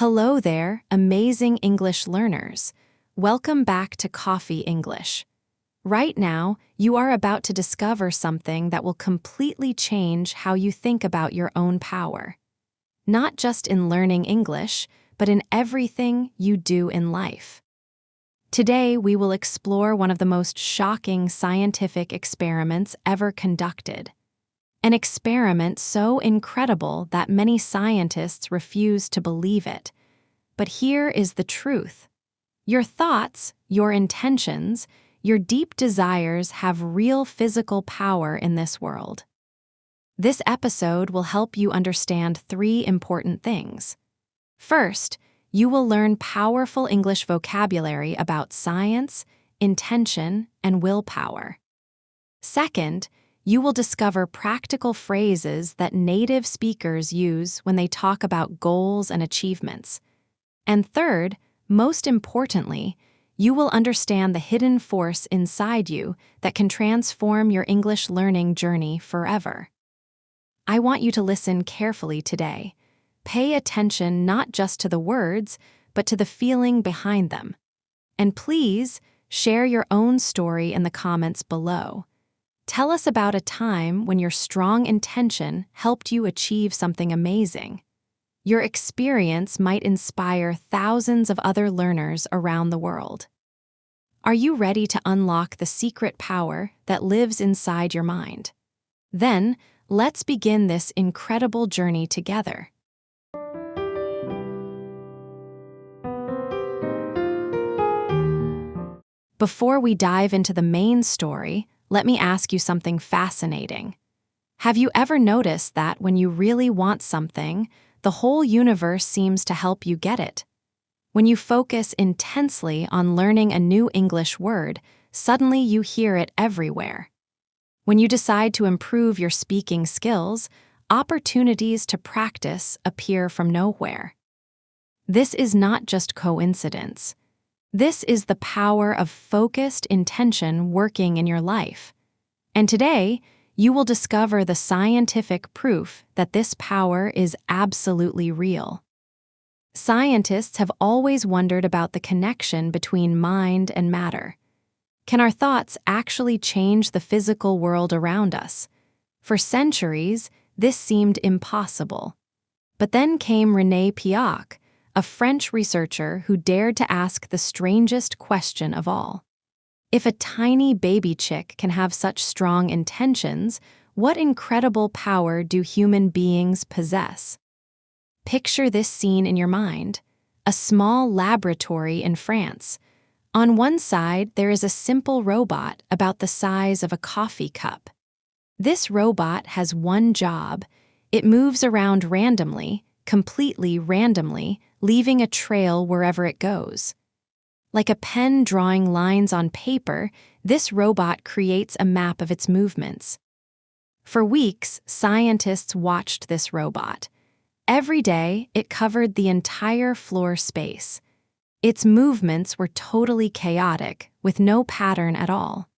Hello there, amazing English learners. Welcome back to Coffee English. Right now, you are about to discover something that will completely change how you think about your own power. Not just in learning English, but in everything you do in life. Today, we will explore one of the most shocking scientific experiments ever conducted. An experiment so incredible that many scientists refuse to believe it. But here is the truth. Your thoughts, your intentions, your deep desires have real physical power in this world. This episode will help you understand three important things. First, you will learn powerful English vocabulary about science, intention, and willpower. Second, you will discover practical phrases that native speakers use when they talk about goals and achievements. And third, most importantly, you will understand the hidden force inside you that can transform your English learning journey forever. I want you to listen carefully today. Pay attention not just to the words, but to the feeling behind them. And please, share your own story in the comments below. Tell us about a time when your strong intention helped you achieve something amazing. Your experience might inspire thousands of other learners around the world. Are you ready to unlock the secret power that lives inside your mind? Then, let's begin this incredible journey together. Before we dive into the main story, let me ask you something fascinating. Have you ever noticed that when you really want something, the whole universe seems to help you get it? When you focus intensely on learning a new English word, suddenly you hear it everywhere. When you decide to improve your speaking skills, opportunities to practice appear from nowhere. This is not just coincidence. This is the power of focused intention working in your life. And today, you will discover the scientific proof that this power is absolutely real. Scientists have always wondered about the connection between mind and matter. Can our thoughts actually change the physical world around us? For centuries, this seemed impossible. But then came René Peoc'h, a French researcher who dared to ask the strangest question of all. If a tiny baby chick can have such strong intentions, what incredible power do human beings possess? Picture this scene in your mind: a small laboratory in France. On one side, there is a simple robot about the size of a coffee cup. This robot has one job. It moves around randomly, completely randomly, leaving a trail wherever it goes. Like a pen drawing lines on paper, this robot creates a map of its movements. For weeks, scientists watched this robot. Every day, it covered the entire floor space. Its movements were totally chaotic, with no pattern at all.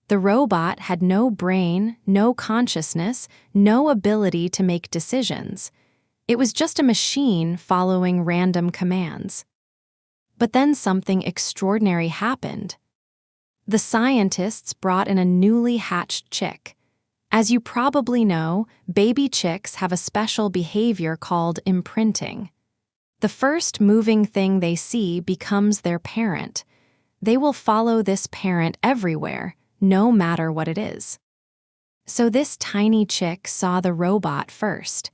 The robot had no brain, no consciousness, no ability to make decisions. It was just a machine following random commands. But then something extraordinary happened. The scientists brought in a newly hatched chick. As you probably know, baby chicks have a special behavior called imprinting. The first moving thing they see becomes their parent. They will follow this parent everywhere, no matter what it is. So this tiny chick saw the robot first.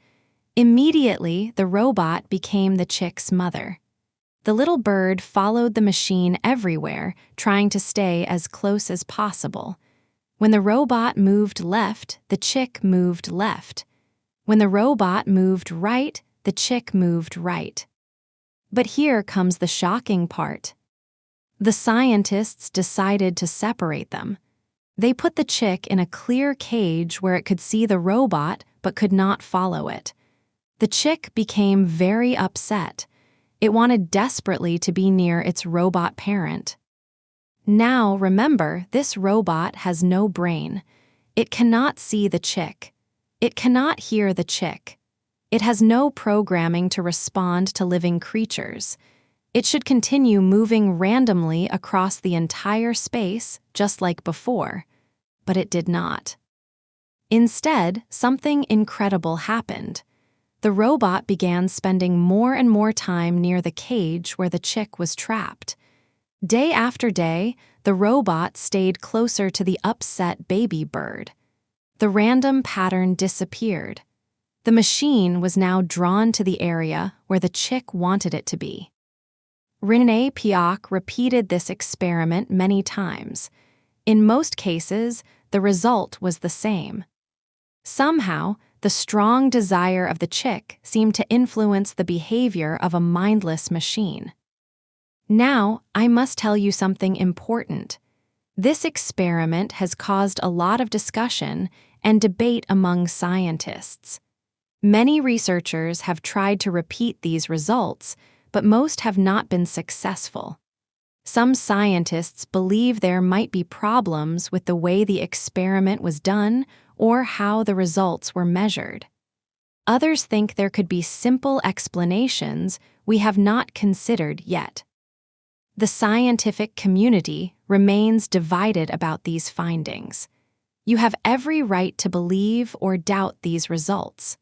Immediately, the robot became the chick's mother. The little bird followed the machine everywhere, trying to stay as close as possible. When the robot moved left, the chick moved left. When the robot moved right, the chick moved right. But here comes the shocking part. The scientists decided to separate them. They put the chick in a clear cage where it could see the robot but could not follow it. The chick became very upset. It wanted desperately to be near its robot parent. Now, remember, this robot has no brain. It cannot see the chick. It cannot hear the chick. It has no programming to respond to living creatures. It should continue moving randomly across the entire space, just like before. But it did not. Instead, something incredible happened. The robot began spending more and more time near the cage where the chick was trapped. Day after day, the robot stayed closer to the upset baby bird. The random pattern disappeared. The machine was now drawn to the area where the chick wanted it to be. René Peoc'h repeated this experiment many times. In most cases, the result was the same. Somehow, the strong desire of the chick seemed to influence the behavior of a mindless machine. Now, I must tell you something important. This experiment has caused a lot of discussion and debate among scientists. Many researchers have tried to repeat these results, but most have not been successful. Some scientists believe there might be problems with the way the experiment was done or how the results were measured. Others think there could be simple explanations we have not considered yet. The scientific community remains divided about these findings. You have every right to believe or doubt these results.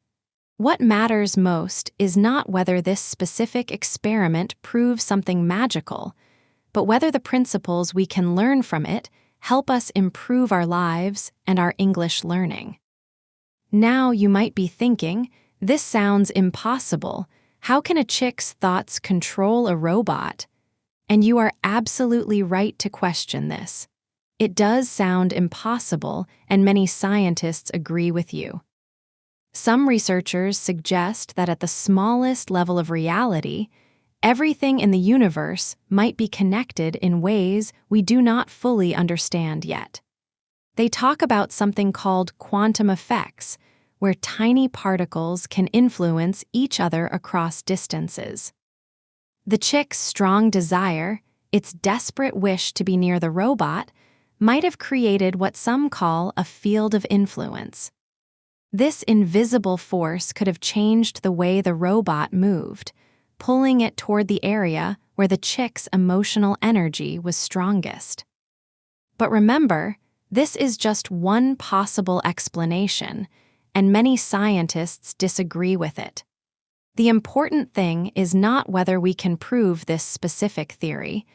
What matters most is not whether this specific experiment proves something magical, but whether the principles we can learn from it help us improve our lives and our English learning. Now you might be thinking, this sounds impossible. How can a chick's thoughts control a robot? And you are absolutely right to question this. It does sound impossible, and many scientists agree with you. Some researchers suggest that at the smallest level of reality, everything in the universe might be connected in ways we do not fully understand yet. They talk about something called quantum effects, where tiny particles can influence each other across distances. The chick's strong desire, its desperate wish to be near the robot, might have created what some call a field of influence. This invisible force could have changed the way the robot moved, pulling it toward the area where the chick's emotional energy was strongest. But remember, this is just one possible explanation, and many scientists disagree with it. The important thing is not whether we can prove this specific theory,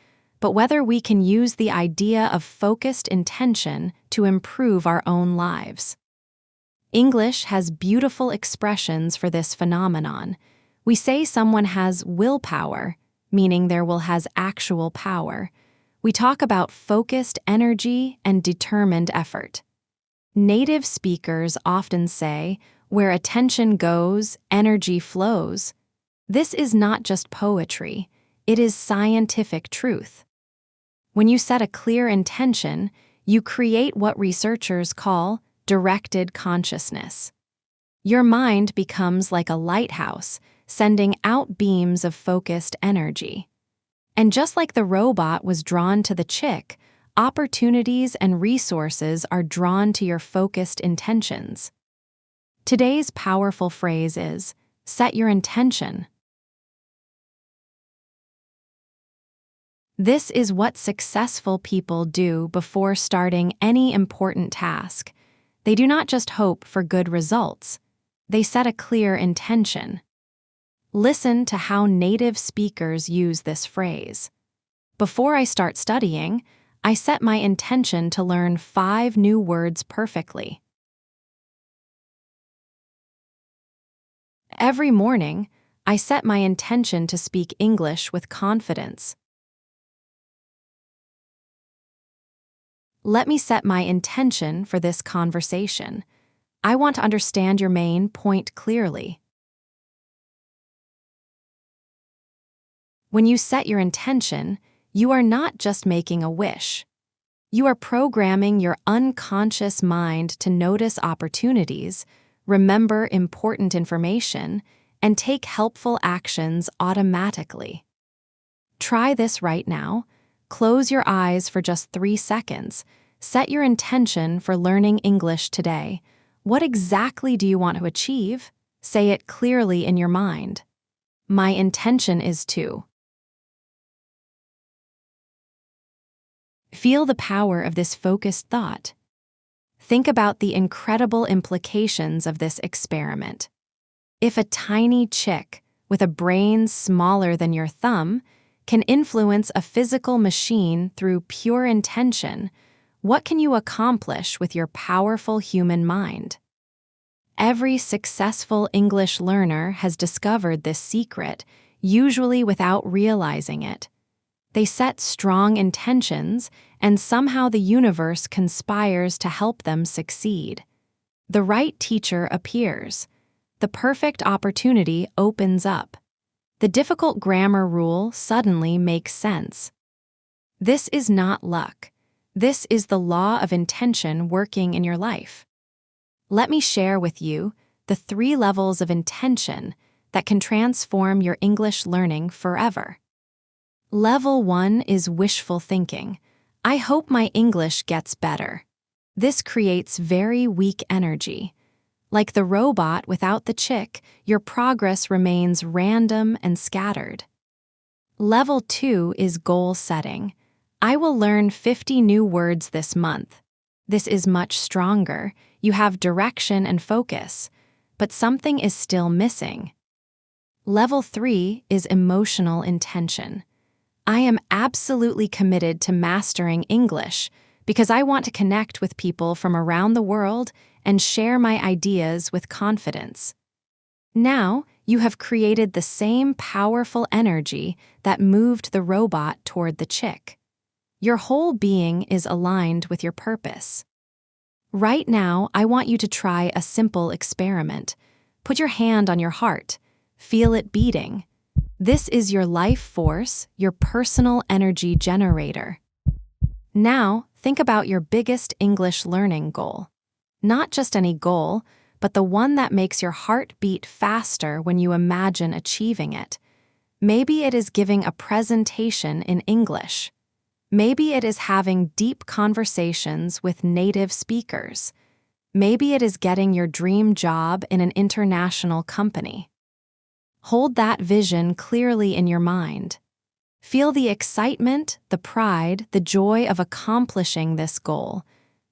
but whether we can use the idea of focused intention to improve our own lives. English has beautiful expressions for this phenomenon. We say someone has willpower, meaning their will has actual power. We talk about focused energy and determined effort. Native speakers often say, where attention goes, energy flows. This is not just poetry, it is scientific truth. When you set a clear intention, you create what researchers call directed consciousness. Your mind becomes like a lighthouse, sending out beams of focused energy. And just like the robot was drawn to the chick, opportunities and resources are drawn to your focused intentions. Today's powerful phrase is, set your intention. This is what successful people do before starting any important task. They do not just hope for good results. They set a clear intention. Listen to how native speakers use this phrase. Before I start studying, I set my intention to learn 5 new words perfectly. Every morning, I set my intention to speak English with confidence. Let me set my intention for this conversation. I want to understand your main point clearly. When you set your intention, you are not just making a wish. You are programming your unconscious mind to notice opportunities, remember important information, and take helpful actions automatically. Try this right now. Close your eyes for just 3 seconds. Set your intention for learning English today. What exactly do you want to achieve? Say it clearly in your mind. My intention is to. Feel the power of this focused thought. Think about the incredible implications of this experiment. If a tiny chick with a brain smaller than your thumb can influence a physical machine through pure intention, what can you accomplish with your powerful human mind? Every successful English learner has discovered this secret, usually without realizing it. They set strong intentions, and somehow the universe conspires to help them succeed. The right teacher appears. The perfect opportunity opens up. The difficult grammar rule suddenly makes sense. This is not luck. This is the law of intention working in your life. Let me share with you the 3 levels of intention that can transform your English learning forever. Level 1 is wishful thinking. I hope my English gets better. This creates very weak energy. Like the robot without the chick, your progress remains random and scattered. Level 2 is goal setting. I will learn 50 new words this month. This is much stronger. You have direction and focus, but something is still missing. Level 3 is emotional intention. I am absolutely committed to mastering English because I want to connect with people from around the world and share my ideas with confidence. Now, you have created the same powerful energy that moved the robot toward the chick. Your whole being is aligned with your purpose. Right now, I want you to try a simple experiment. Put your hand on your heart. Feel it beating. This is your life force, your personal energy generator. Now, think about your biggest English learning goal. Not just any goal, but the one that makes your heart beat faster when you imagine achieving it. Maybe it is giving a presentation in English. Maybe it is having deep conversations with native speakers. Maybe it is getting your dream job in an international company. Hold that vision clearly in your mind. Feel the excitement, the pride, the joy of accomplishing this goal.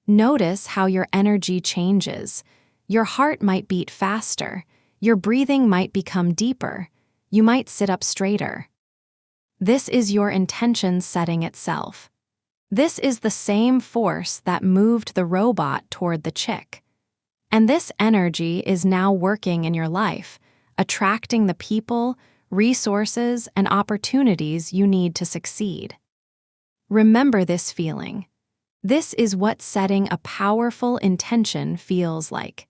Notice how your energy changes. Your heart might beat faster. Your breathing might become deeper. You might sit up straighter. This is your intention setting itself. This is the same force that moved the robot toward the chick. And this energy is now working in your life, attracting the people, resources, and opportunities you need to succeed. Remember this feeling. This is what setting a powerful intention feels like.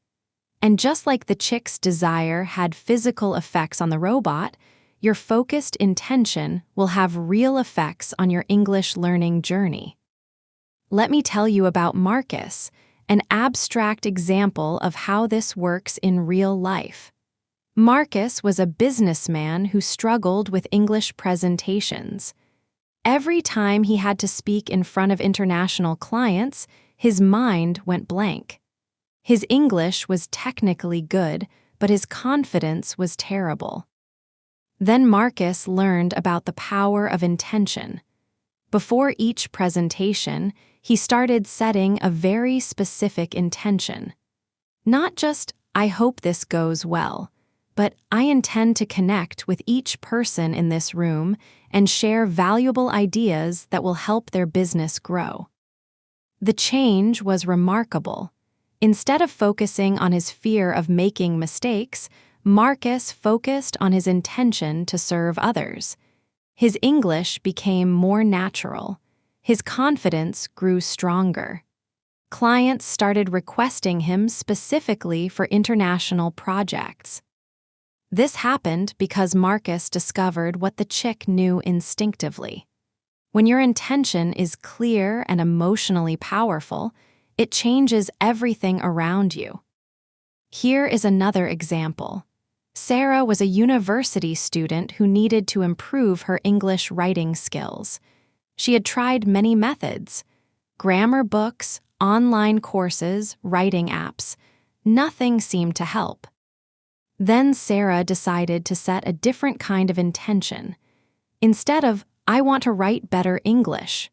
And just like the chick's desire had physical effects on the robot, your focused intention will have real effects on your English learning journey. Let me tell you about Marcus, an abstract example of how this works in real life. Marcus was a businessman who struggled with English presentations. Every time he had to speak in front of international clients, his mind went blank. His English was technically good, but his confidence was terrible. Then Marcus learned about the power of intention. Before each presentation, he started setting a very specific intention. Not just, I hope this goes well, but I intend to connect with each person in this room and share valuable ideas that will help their business grow. The change was remarkable. Instead of focusing on his fear of making mistakes, Marcus focused on his intention to serve others. His English became more natural. His confidence grew stronger. Clients started requesting him specifically for international projects. This happened because Marcus discovered what the chick knew instinctively. When your intention is clear and emotionally powerful, it changes everything around you. Here is another example. Sarah was a university student who needed to improve her English writing skills. She had tried many methods: grammar books, online courses, writing apps. Nothing seemed to help. Then Sarah decided to set a different kind of intention. Instead of, I want to write better English,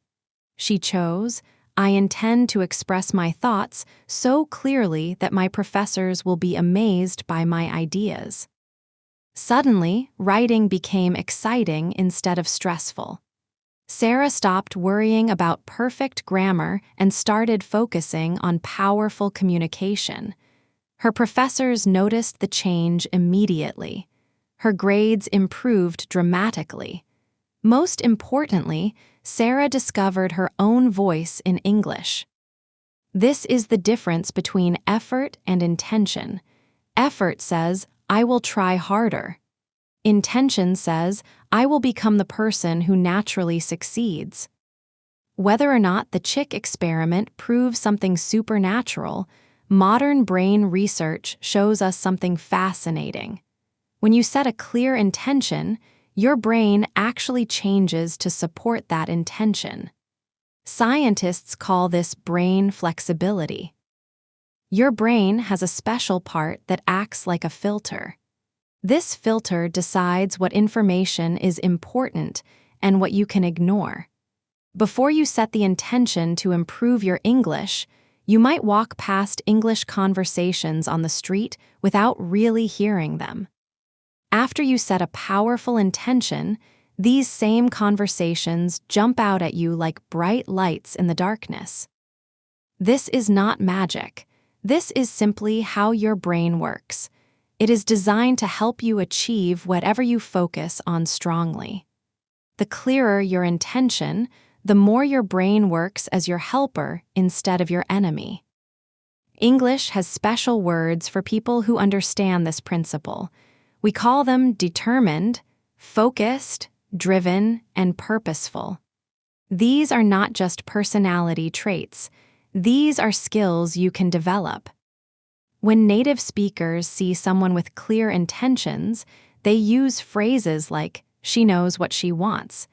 she chose, I intend to express my thoughts so clearly that my professors will be amazed by my ideas. Suddenly, writing became exciting instead of stressful. Sarah stopped worrying about perfect grammar and started focusing on powerful communication. Her professors noticed the change immediately. Her grades improved dramatically. Most importantly, Sarah discovered her own voice in English. This is the difference between effort and intention. Effort says, I will try harder. Intention says, I will become the person who naturally succeeds. Whether or not the chick experiment proves something supernatural, modern brain research shows us something fascinating. When you set a clear intention, your brain actually changes to support that intention. Scientists call this brain flexibility. Your brain has a special part that acts like a filter. This filter decides what information is important and what you can ignore. Before you set the intention to improve your English, you might walk past English conversations on the street without really hearing them. After you set a powerful intention, these same conversations jump out at you like bright lights in the darkness. This is not magic. This is simply how your brain works. It is designed to help you achieve whatever you focus on strongly. The clearer your intention, the more your brain works as your helper instead of your enemy. English has special words for people who understand this principle. We call them determined, focused, driven, and purposeful. These are not just personality traits. These are skills you can develop. When native speakers see someone with clear intentions, they use phrases like, she knows what she wants,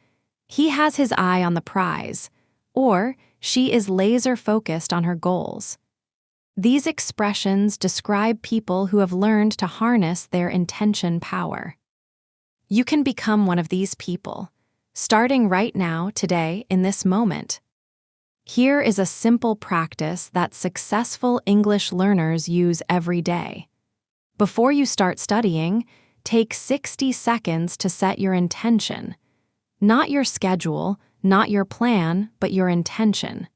he has his eye on the prize, or she is laser-focused on her goals. These expressions describe people who have learned to harness their intention power. You can become one of these people, starting right now, today, in this moment. Here is a simple practice that successful English learners use every day. Before you start studying, take 60 seconds to set your intention. Not your schedule, not your plan, but your intention.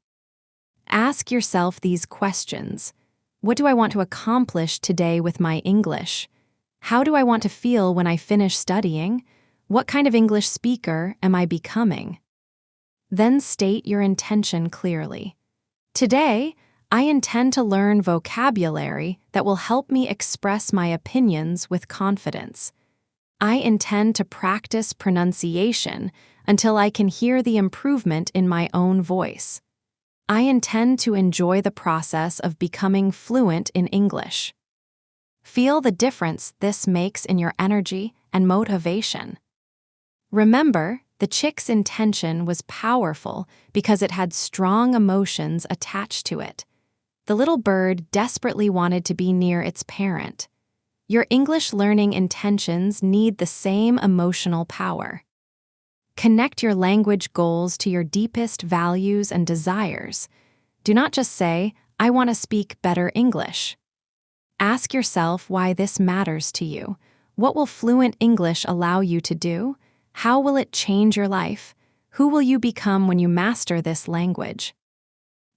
Ask yourself these questions. What do I want to accomplish today with my English? How do I want to feel when I finish studying? What kind of English speaker am I becoming? Then state your intention clearly. Today, I intend to learn vocabulary that will help me express my opinions with confidence. I intend to practice pronunciation until I can hear the improvement in my own voice. I intend to enjoy the process of becoming fluent in English. Feel the difference this makes in your energy and motivation. Remember, the chick's intention was powerful because it had strong emotions attached to it. The little bird desperately wanted to be near its parent. Your English learning intentions need the same emotional power. Connect your language goals to your deepest values and desires. Do not just say, I want to speak better English. Ask yourself why this matters to you. What will fluent English allow you to do? How will it change your life? Who will you become when you master this language?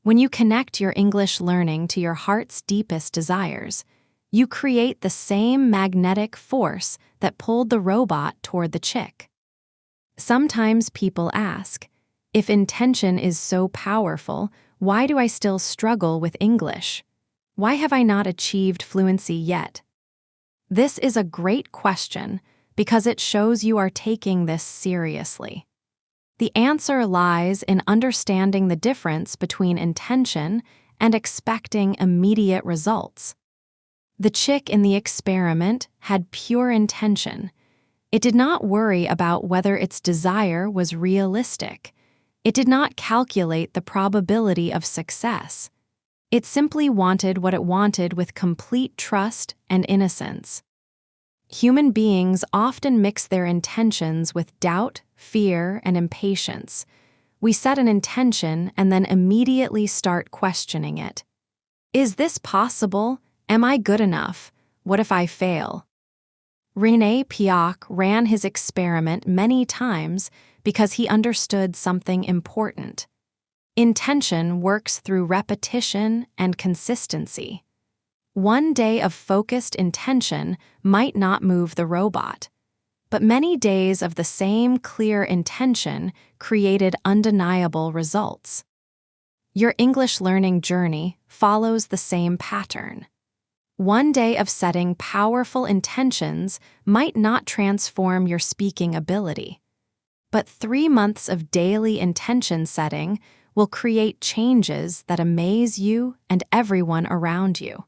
When you connect your English learning to your heart's deepest desires, you create the same magnetic force that pulled the robot toward the chick. Sometimes people ask, if intention is so powerful, why do I still struggle with English? Why have I not achieved fluency yet? This is a great question because it shows you are taking this seriously. The answer lies in understanding the difference between intention and expecting immediate results. The chick in the experiment had pure intention. It did not worry about whether its desire was realistic. It did not calculate the probability of success. It simply wanted what it wanted with complete trust and innocence. Human beings often mix their intentions with doubt, fear, and impatience. We set an intention and then immediately start questioning it. Is this possible? Am I good enough? What if I fail? René Peoc'h ran his experiment many times because he understood something important. Intention works through repetition and consistency. One day of focused intention might not move the robot, but many days of the same clear intention created undeniable results. Your English learning journey follows the same pattern. One day of setting powerful intentions might not transform your speaking ability, but 3 months of daily intention setting will create changes that amaze you and everyone around you.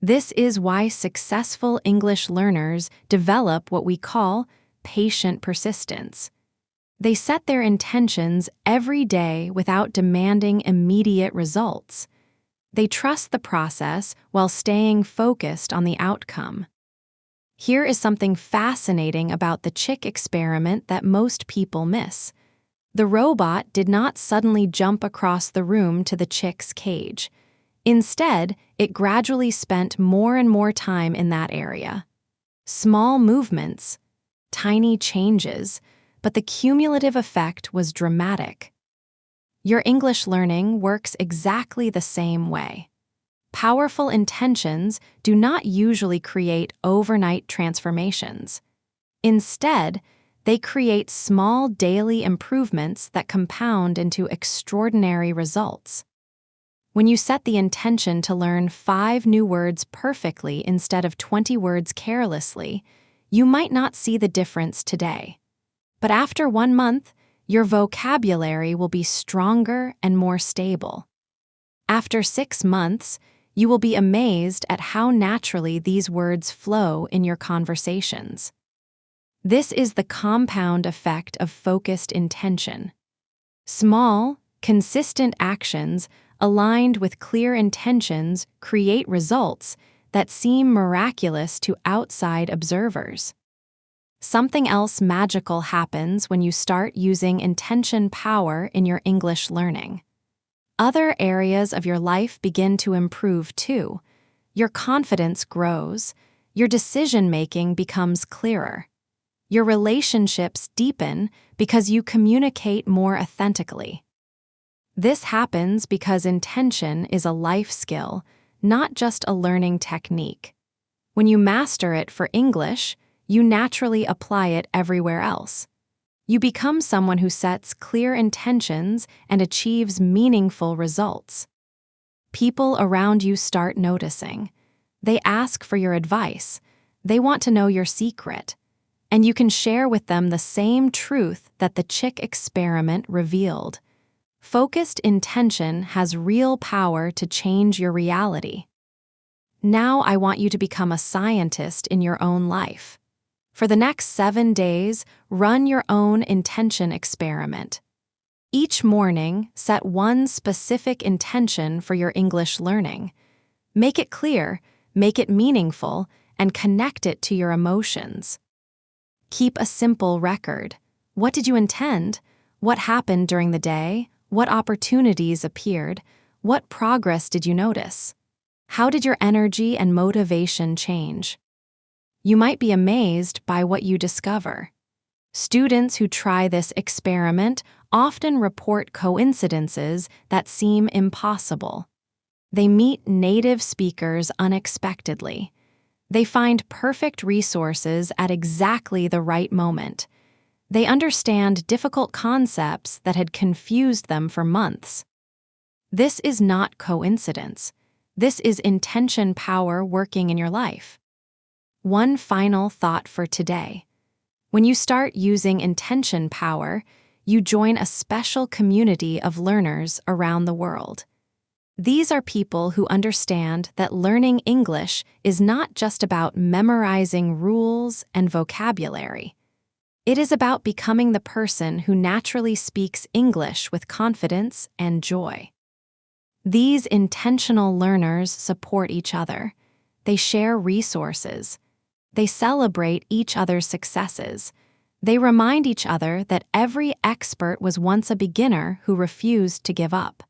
This is why successful English learners develop what we call patient persistence. They set their intentions every day without demanding immediate results. They trust the process while staying focused on the outcome. Here is something fascinating about the chick experiment that most people miss. The robot did not suddenly jump across the room to the chick's cage. Instead, it gradually spent more and more time in that area. Small movements, tiny changes, but the cumulative effect was dramatic. Your English learning works exactly the same way. Powerful intentions do not usually create overnight transformations. Instead, they create small daily improvements that compound into extraordinary results. When you set the intention to learn 5 new words perfectly instead of 20 words carelessly, you might not see the difference today. But after 1 month, your vocabulary will be stronger and more stable. After 6 months, you will be amazed at how naturally these words flow in your conversations. This is the compound effect of focused intention. Small, consistent actions aligned with clear intentions create results that seem miraculous to outside observers. Something else magical happens when you start using intention power in your English learning. Other areas of your life begin to improve too. Your confidence grows, your decision-making becomes clearer. Your relationships deepen because you communicate more authentically. This happens because intention is a life skill, not just a learning technique. When you master it for English, you naturally apply it everywhere else. You become someone who sets clear intentions and achieves meaningful results. People around you start noticing. They ask for your advice. They want to know your secret. And you can share with them the same truth that the chick experiment revealed. Focused intention has real power to change your reality. Now I want you to become a scientist in your own life. For the next 7 days, run your own intention experiment. Each morning, set one specific intention for your English learning. Make it clear, make it meaningful, and connect it to your emotions. Keep a simple record. What did you intend? What happened during the day? What opportunities appeared? What progress did you notice? How did your energy and motivation change? You might be amazed by what you discover. Students who try this experiment often report coincidences that seem impossible. They meet native speakers unexpectedly. They find perfect resources at exactly the right moment. They understand difficult concepts that had confused them for months. This is not coincidence. This is intention power working in your life. One final thought for today. When you start using intention power, you join a special community of learners around the world. These are people who understand that learning English is not just about memorizing rules and vocabulary. It is about becoming the person who naturally speaks English with confidence and joy. These intentional learners support each other. They share resources. They celebrate each other's successes. They remind each other that every expert was once a beginner who refused to give up.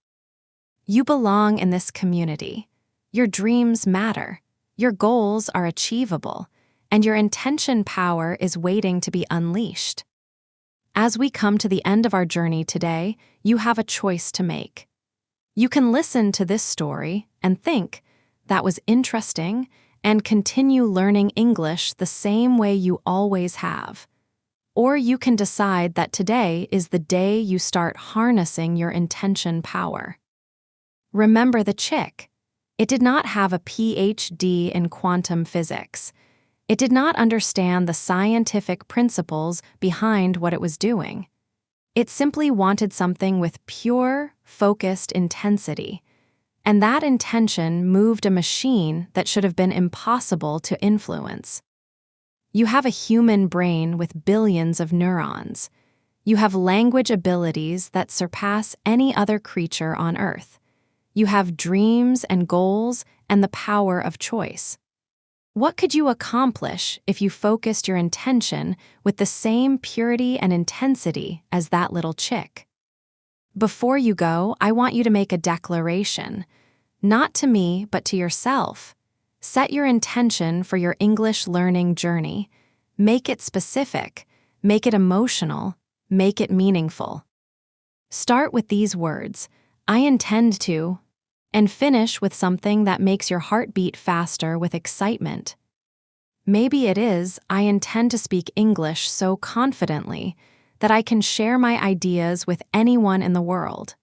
You belong in this community. Your dreams matter. Your goals are achievable, and your intention power is waiting to be unleashed. As we come to the end of our journey today, you have a choice to make. You can listen to this story and think, "That was interesting," and continue learning English the same way you always have. Or you can decide that today is the day you start harnessing your intention power. Remember the chick. It did not have a PhD in quantum physics. It did not understand the scientific principles behind what it was doing. It simply wanted something with pure, focused intensity. And that intention moved a machine that should have been impossible to influence. You have a human brain with billions of neurons. You have language abilities that surpass any other creature on Earth. You have dreams and goals and the power of choice. What could you accomplish if you focused your intention with the same purity and intensity as that little chick? Before you go, I want you to make a declaration. Not to me, but to yourself. Set your intention for your English learning journey. Make it specific. Make it emotional. Make it meaningful. Start with these words, "I intend to," and finish with something that makes your heart beat faster with excitement. Maybe it is, "I intend to speak English so confidently that I can share my ideas with anyone in the world."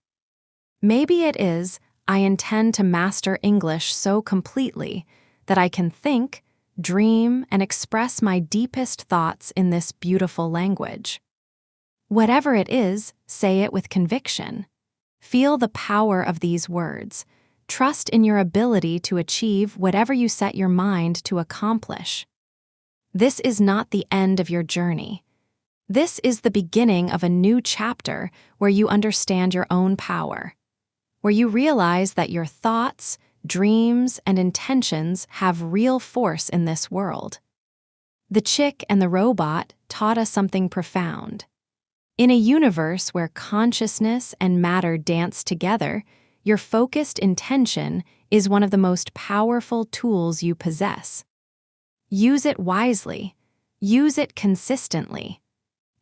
Maybe it is, "I intend to master English so completely that I can think, dream, and express my deepest thoughts in this beautiful language." Whatever it is, say it with conviction. Feel the power of these words. Trust in your ability to achieve whatever you set your mind to accomplish. This is not the end of your journey. This is the beginning of a new chapter where you understand your own power, where you realize that your thoughts, dreams, and intentions have real force in this world. The chick and the robot taught us something profound. In a universe where consciousness and matter dance together, your focused intention is one of the most powerful tools you possess. Use it wisely, use it consistently,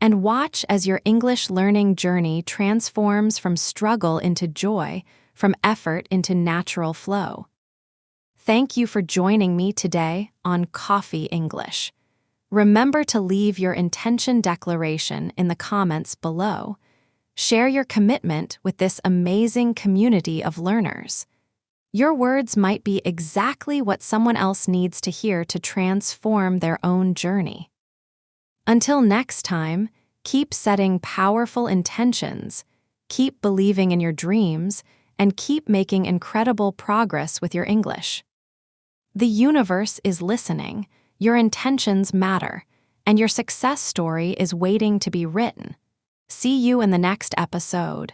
and watch as your English learning journey transforms from struggle into joy, from effort into natural flow. Thank you for joining me today on Coffee English. Remember to leave your intention declaration in the comments below. Share your commitment with this amazing community of learners. Your words might be exactly what someone else needs to hear to transform their own journey. Until next time, keep setting powerful intentions, keep believing in your dreams, and keep making incredible progress with your English. The universe is listening, your intentions matter, and your success story is waiting to be written. See you in the next episode.